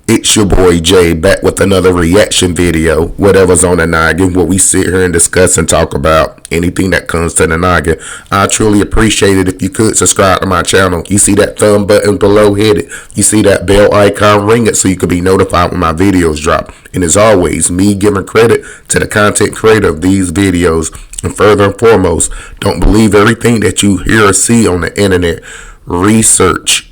It's your boy Jay back with another reaction video, whatever's on the noggin, where we sit here and discuss and talk about anything that comes to the noggin. I truly appreciate it if you could subscribe to my channel. You see that thumb button below, hit it. You see that bell icon, ring it so you can be notified when my videos drop. And as always, me giving credit to the content creator of these videos. And further and foremost, don't believe everything that you hear or see on the internet. Research.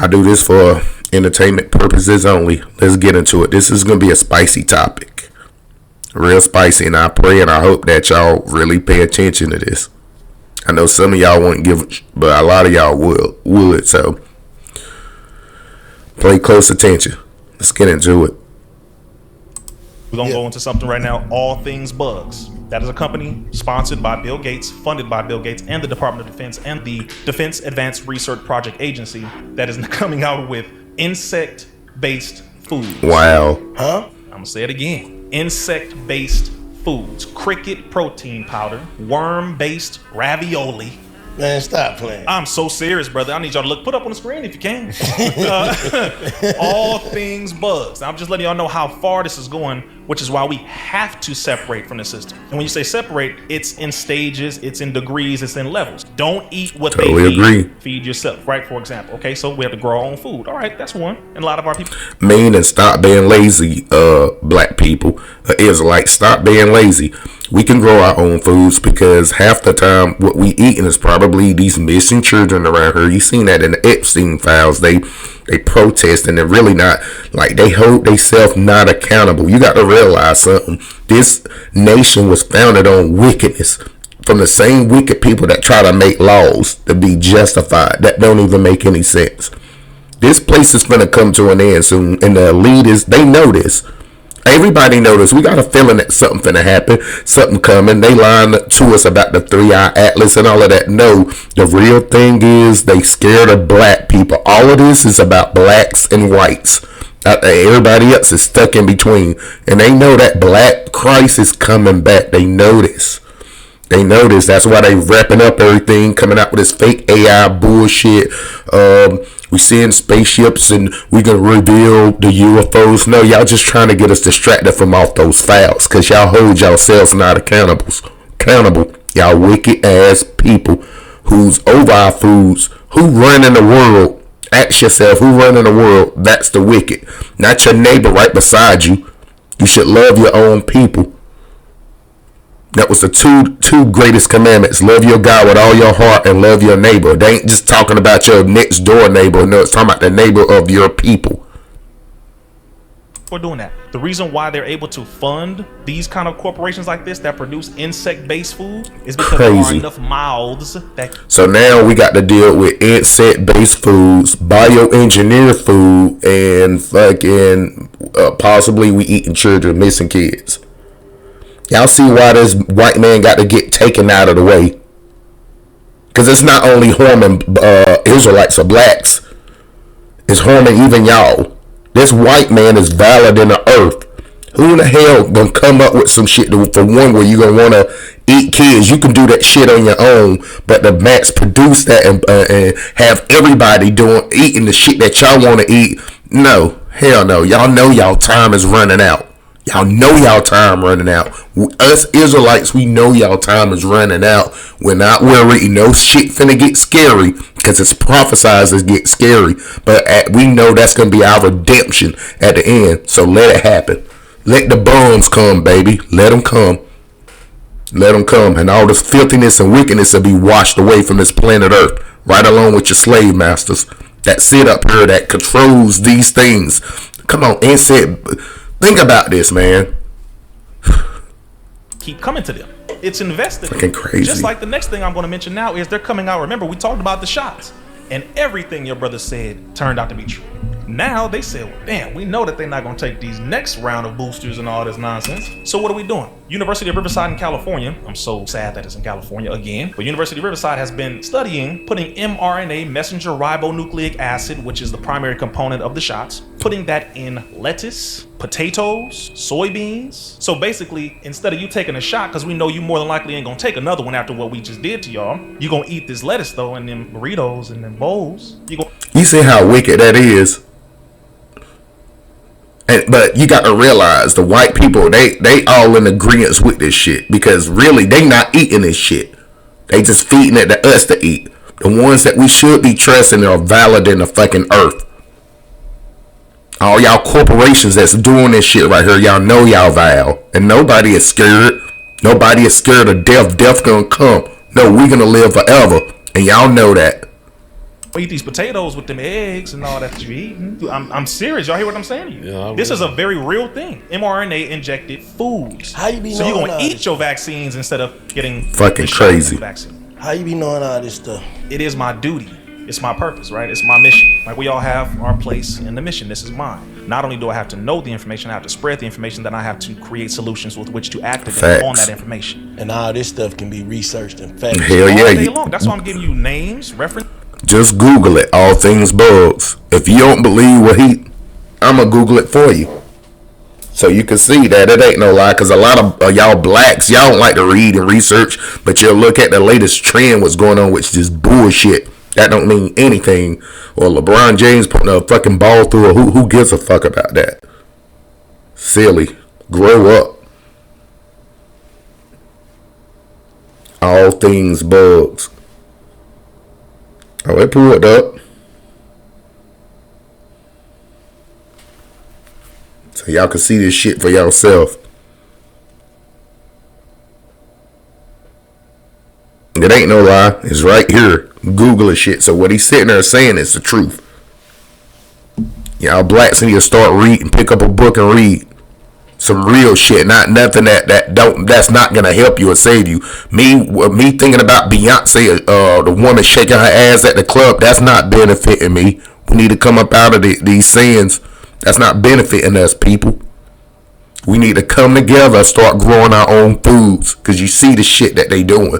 I do this for entertainment purposes only. Let's get into it. This is going to be a spicy topic. Real spicy, and I pray and I hope that y'all really pay attention to this. I know some of y'all wouldn't give, but a lot of y'all would. So pay close attention. Let's get into it. We're going to go into something right now, All Things Bugs. That is a company sponsored by Bill Gates, funded by Bill Gates and the Department of Defense and the Defense Advanced Research Project Agency that is coming out with insect-based foods. Wow. Huh? I'm going to say it again. Insect-based foods. Cricket protein powder, worm-based ravioli. Man, stop playing. I'm so serious, brother. I need y'all to put up on the screen if you can. All Things Bugs. Now, I'm just letting y'all know how far this is going, which is why we have to separate from the system. And when you say separate, it's in stages, it's in degrees, it's in levels. Don't eat what they feed. Feed yourself, right? For example. Okay, so we have to grow our own food. All right, that's one. And a lot of our people. Mean and stop being lazy, black people. Israelites, stop being lazy. We can grow our own foods because half the time what we eating is probably these missing children around here. You seen that in the Epstein files. They protest and they're really not, like, they hold themselves not accountable. You got to realize something. This nation was founded on wickedness from the same wicked people that try to make laws to be justified that don't even make any sense. This place is going to come to an end soon, and the elitists, they know this. Everybody knows. We got a feeling that something finna happen, something coming. They lying to us about the 3-eye atlas and all of that. No, the real thing is they scared of black people. All of this is about blacks and whites. Everybody else is stuck in between, and they know that black Christ is coming back. They know this. They know this. That's why they wrapping up everything, coming out with this fake AI bullshit. We seeing spaceships and we gonna reveal the UFOs. No, y'all just trying to get us distracted from off those files, cause y'all hold yourselves not accountable. Y'all wicked ass people who's over our foods, who run in the world. Ask yourself, who run in the world? That's the wicked, not your neighbor right beside you. You should love your own people. That was the two greatest commandments. Love your God with all your heart and love your neighbor. They ain't just talking about your next door neighbor. No, it's talking about the neighbor of your people. For doing that. The reason why they're able to fund these kind of corporations like this that produce insect-based food is because there aren't enough mouths that. So now we got to deal with insect-based foods, bioengineered food, and fucking possibly we eating children, missing kids. Y'all see why this white man got to get taken out of the way? Because it's not only harming Israelites or blacks. It's harming even y'all. This white man is valid in the earth. Who in the hell gonna come up with some shit for one where you gonna want to eat kids? You can do that shit on your own. But to mass produce that and have everybody eating the shit that y'all want to eat. No. Hell no. Y'all know y'all time is running out. Y'all know y'all time running out. Us Israelites, we know y'all time is running out. We're not worried. No shit finna get scary because it's prophesied to get scary. But we know that's going to be our redemption at the end. So let it happen. Let the bums come, baby. Let them come. Let them come. And all this filthiness and wickedness will be washed away from this planet Earth. Right along with your slave masters that sit up here that controls these things. Come on, insect. Think about this, man. Keep coming to them. It's invested. Fucking crazy. Just like the next thing I'm going to mention now is they're coming out. Remember, we talked about the shots, and everything your brother said turned out to be true. Now they said, well, damn, we know that they're not going to take these next round of boosters and all this nonsense. So what are we doing? University of Riverside in California, I'm so sad that it's in California again, but University of Riverside has been studying putting mRNA, messenger ribonucleic acid, which is the primary component of the shots, putting that in lettuce, potatoes, soybeans. So basically, instead of you taking a shot, because we know you more than likely ain't gonna take another one after what we just did to y'all, you gonna eat this lettuce though, and them burritos and them bowls. You see how wicked that is? But you got to realize the white people, they all in agreement with this shit, because really they not eating this shit. They just feeding it to us to eat. The ones that we should be trusting are valid in the fucking earth. All y'all corporations that's doing this shit right here, y'all know y'all vile, and nobody is scared. Nobody is scared of death. Death gonna come. No, we gonna live forever, and y'all know that. Eat these potatoes with them eggs and all that you're eating. I'm serious. Y'all hear what I'm saying to you? Yeah, this is a very real thing. mRNA injected foods. How you be so you're gonna eat this? your vaccines instead of getting fucking crazy. Vaccine. How you be knowing all this stuff? It is my duty. It's my purpose, right? It's my mission. Like we all have our place in the mission. This is mine. Not only do I have to know the information, I have to spread the information, then I have to create solutions with which to activate on that information. And all this stuff can be researched and facts. Hell yeah. All day long. That's why I'm giving you names, reference. Just Google it. All things bugs. If you don't believe what I'ma Google it for you, so you can see that it ain't no lie. Cause a lot of y'all blacks, y'all don't like to read and research, but you'll look at the latest trend, what's going on, which is bullshit. That don't mean anything. Or LeBron James putting a fucking ball through who gives a fuck about that? Silly. Grow up. All things bugs. Oh, it pulled up. So y'all can see this shit for yourself. It ain't no lie. It's right here. Google this shit. So what he's sitting there saying is the truth. Y'all blacks need to start reading, pick up a book and read some real shit, not nothing that's not gonna help you or save you. Me thinking about Beyonce, the woman shaking her ass at the club, that's not benefiting me. We need to come up out of these sins. That's not benefiting us, people. We need to come together, start growing our own foods, because you see the shit that they doing.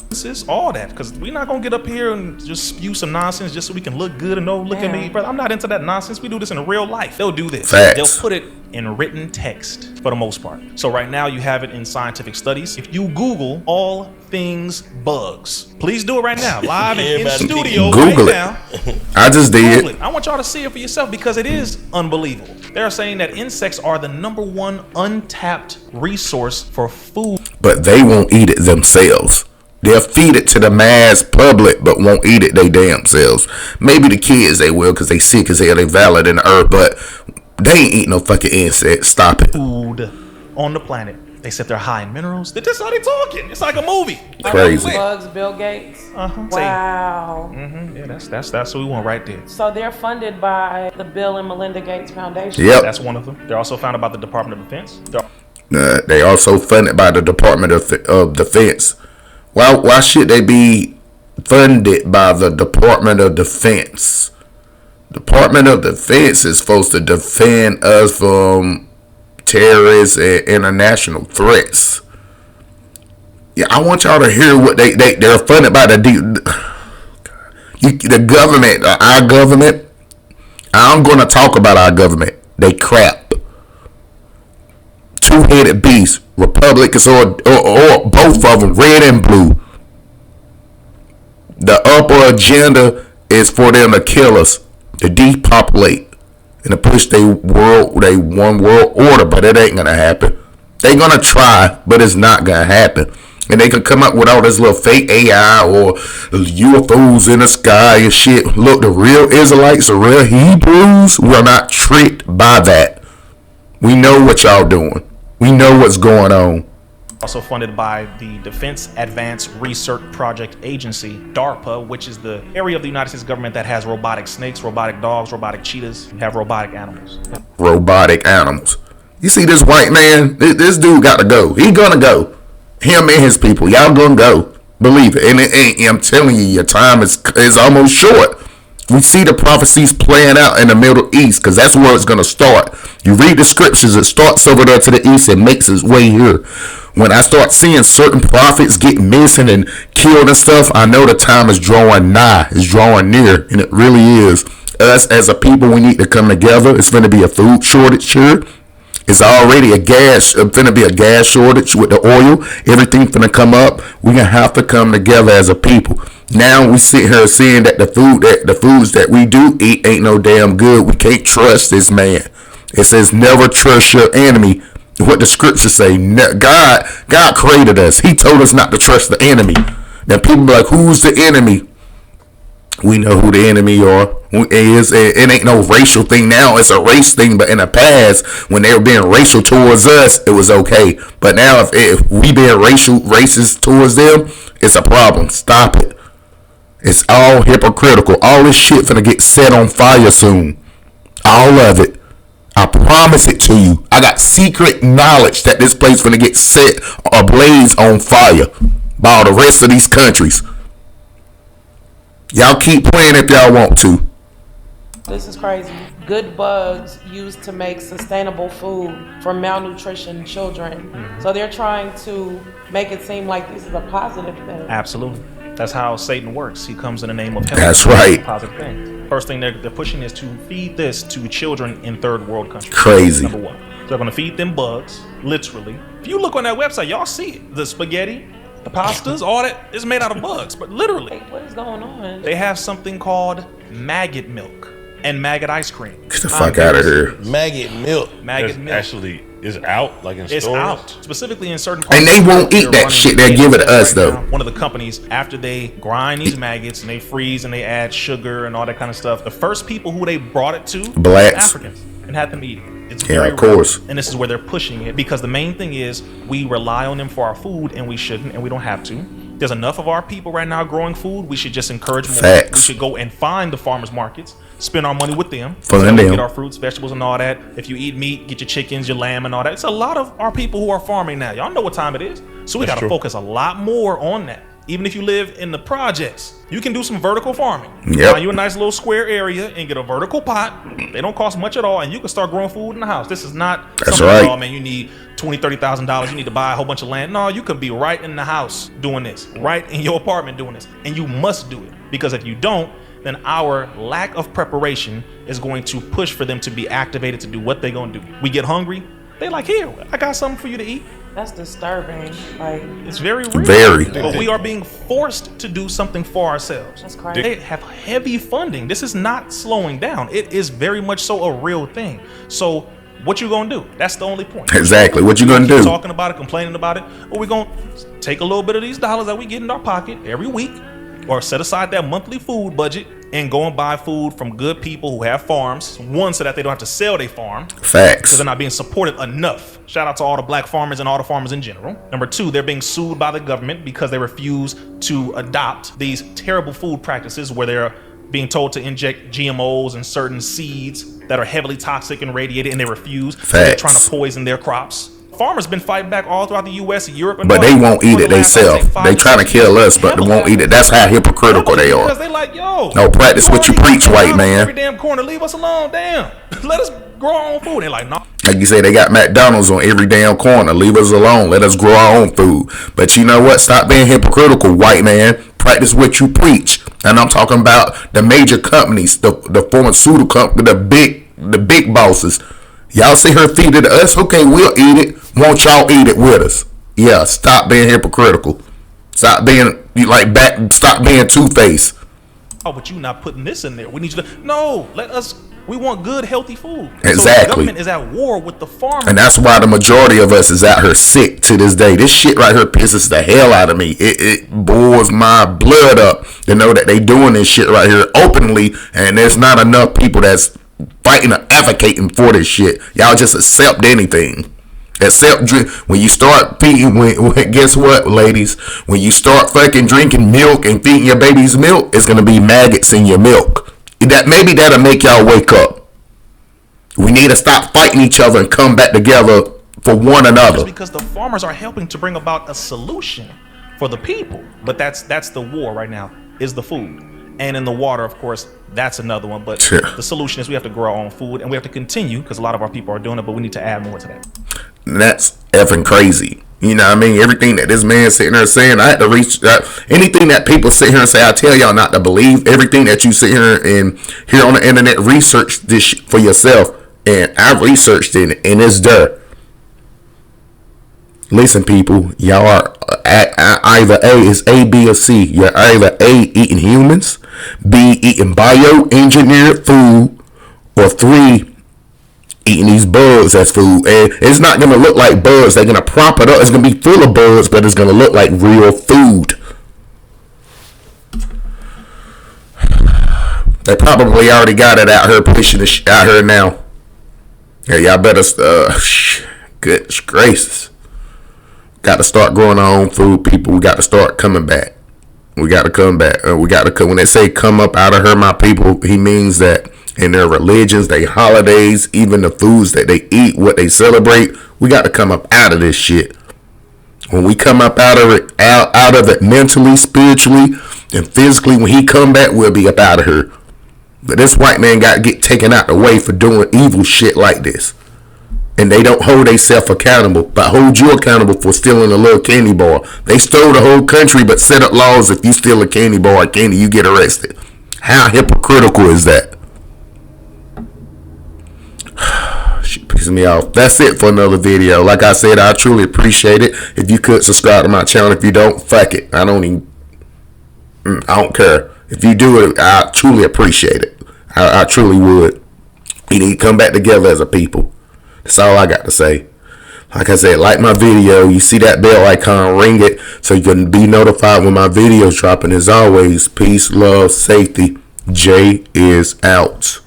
This is all that, because we're not gonna get up here and just spew some nonsense just so we can look good and look at me, brother. I'm not into that nonsense. We do this in real life. They'll do this. Facts. They'll put it in written text for the most part. So right now you have it in scientific studies. If you Google all things bugs, please do it right now, live and in studio. Google right it. Now. I just did. Google it. I want y'all to see it for yourself, because it is unbelievable. They're saying that insects are the #1 untapped resource for food, but they won't eat it themselves. They'll feed it to the mass public, but won't eat it they damn selves. Maybe the kids they will, because they sick as hell, they valid in the earth, but they ain't eat no fucking insects. Stop it. Food on the planet. They said they're high in minerals. That's how they talking. It's like a movie. Crazy. Bugs, Bill Gates. Wow. Yeah, that's what we want right there. So they're funded by the Bill and Melinda Gates Foundation. Yep. That's one of them. They're also founded by the Department of Defense. They also funded by the Department of Defense. Why should they be funded by the Department of Defense? Department of Defense is supposed to defend us from terrorists and international threats. Yeah, I want y'all to hear what they're funded by the government, our government. I'm going to talk about our government. They crap. Two-headed beasts, Republicans or both of them, red and blue. The upper agenda is for them to kill us, to depopulate, and to push they one world order, but it ain't gonna happen. They gonna try, but it's not gonna happen. And they can come up with all this little fake AI or UFOs in the sky and shit. Look, the real Israelites, the real Hebrews, we're not tricked by that. We know what y'all doing. We know what's going on. Also funded by the Defense Advanced Research Project Agency, DARPA, which is the area of the United States government that has robotic snakes, robotic dogs, robotic cheetahs, and have robotic animals. Robotic animals. You see this white man? This dude got to go. He gonna go. Him and his people. Y'all gonna go. Believe it. And I'm telling you, your time is almost short. We see the prophecies playing out in the Middle East because that's where it's going to start. You read the scriptures, it starts over there to the east and makes its way here. When I start seeing certain prophets get missing and killed and stuff, I know the time is drawing nigh, it's drawing near, and it really is. Us as a people, we need to come together. It's going to be a food shortage here. It's already finna be a gas shortage with the oil. Everything finna come up. We're gonna have to come together as a people. Now we sit here saying that the foods that we do eat ain't no damn good. We can't trust this man. It says never trust your enemy. What the scriptures say, God created us. He told us not to trust the enemy. Now people be like, who's the enemy? We know who the enemy is. It ain't no racial thing now. It's a race thing. But in the past, when they were being racial towards us, it was okay. But now, if we being racist towards them, it's a problem. Stop it. It's all hypocritical. All this shit finna get set on fire soon. All of it. I promise it to you. I got secret knowledge that this place finna get set ablaze on fire by all the rest of these countries. Y'all keep playing if y'all want to. This is crazy. Good bugs used to make sustainable food for malnutrition children. So they're trying to make it seem like this is a positive thing. Absolutely. That's how Satan works. He comes in the name of health. That's right. Positive thing. First thing they're pushing is to feed this to children in third world countries. Crazy. Number one. So they're going to feed them bugs, literally. If you look on that website, y'all see it. The spaghetti, the pastas, all that is made out of bugs, but literally. What is going on? They have something called maggot milk and maggot ice cream. Get the fuck out of here. Maggot milk. Maggot milk. Actually, is out like in It's stores. out, specifically in certain parts. And they won't eat that shit. They'll give it to us, though. One of the companies, after they grind these maggots and they freeze and they add sugar and all that kind of stuff, the first people who they brought it to, Blacks. Africans, and had them eat it. It's Yeah, very of course. rare. And this is where they're pushing it, because the main thing is we rely on them for our food, and we shouldn't, and we don't have to. There's enough of our people right now growing food. We should just encourage more. Facts. We should go and find the farmers markets, spend our money with them, Fund so we them. get our fruits, vegetables, and all that. If you eat meat, get your chickens, your lamb, and all that. It's a lot of our people who are farming now. Y'all know what time it is, so we got to true. focus a lot more on that. Even if you live in the projects, you can do some vertical farming. Yep. Find you a nice little square area and get a vertical pot. They don't cost much at all, and you can start growing food in the house. This is not That's something, right. oh man, you need $20,000-$30,000. You need to buy a whole bunch of land. No, you could be right in the house doing this, right in your apartment doing this, and you must do it, because if you don't, then our lack of preparation is going to push for them to be activated to do what they're going to do. We get hungry, they like, here, I got something for you to eat. That's disturbing. Like, It's very real. Very. But we are being forced to do something for ourselves. that's crazy. They have heavy funding. This is not slowing down. It is very much so a real thing. So what you gonna do? That's the only point. Exactly. What you gonna Keep do? talking about it, complaining about it, or we're gonna take a little bit of these dollars that we get in our pocket every week, or set aside that monthly food budget and go and buy food from good people who have farms. One, so that they don't have to sell their farm, because Facts. they're not being supported enough. Shout out to all the black farmers and all the farmers in general. Number two, they're being sued by the government because they refuse to adopt these terrible food practices where they're being told to inject GMOs and certain seeds that are heavily toxic and radiated, and they refuse. So they're Facts. trying to poison their crops. Farmers been fighting back all throughout the U.S. and Europe, and But all they that won't for eat the it last, I'd say, themselves. 5 They trying to years. kill us, but they won't eat it. That's how hypocritical they Because are. they like, yo, No, practice what you preach, white man. Every damn corner, leave us alone. Damn, let us grow our own food. They're like, no. Like you say, they got McDonald's on every damn corner. Leave us alone. Let us grow our own food. But you know what? Stop being hypocritical, white man. Practice what you preach. And I'm talking about the major companies, the pharmaceutical company, the big bosses. Y'all see her feed it to us? Okay, we'll eat it. Won't y'all eat it with us? Yeah, stop being hypocritical. Stop being stop being two-faced. Oh, but you not putting this in there. We need you to. No, let us. We want good, healthy food. So the Exactly. government is at war with the farmers. And that's why the majority of us is out here sick to this day. This shit right here pisses the hell out of me. It boils my blood up to know that they doing this shit right here openly, and there's not enough people that's fighting or advocating for this shit. Y'all just accept anything. Except drink. When you start feeding, guess what, ladies? When you start fucking drinking milk and feeding your babies milk, it's gonna be maggots in your milk. Maybe that'll make y'all wake up. We need to stop fighting each other and come back together for one another. Because the farmers are helping to bring about a solution for the people. But that's the war right now, is the food. and in the water, of course, that's another one. But the solution is we have to grow our own food, and we have to continue, because a lot of our people are doing it, but we need to add more to that. And that's effing crazy. You know what I mean? Everything that this man sitting there saying, I had to reach anything that people sit here and say, I tell y'all not to believe. Everything that you sit here and hear on the internet, research this shit for yourself. And I researched it, and it's there. Listen, people, y'all are either A is A, B, or C. You're either A, eating humans, B, eating bioengineered food, or 3, eating these bugs as food. And it's not going to look like bugs. They're going to prop it up. It's going to be full of bugs, but it's going to look like real food. They probably already got it out here, pushing the shit out here now. Yeah, y'all better, goodness gracious. Got to start growing our own food, people. We got to start coming back. We got to come back. We got to come. When they say come up out of her, my people, he means that in their religions, their holidays, even the foods that they eat, what they celebrate, we got to come up out of this shit. When we come up out of it mentally, spiritually, and physically, when he come back, we'll be up out of here. But this white man got to get taken out the way for doing evil shit like this. And they don't hold themselves accountable, but hold you accountable for stealing a little candy bar. They stole the whole country, but set up laws if you steal a candy bar or candy, you get arrested. How hypocritical is that? Shit pisses me off. That's it for another video. Like I said, I truly appreciate it. If you could subscribe to my channel. If you don't, fuck it. I don't care. If you do it, I truly appreciate it. I truly would. We need to come back together as a people. That's all I got to say. Like I said, like my video. You see that bell icon, ring it so you can be notified when my videos drop. And as always, peace, love, safety. Jay is out.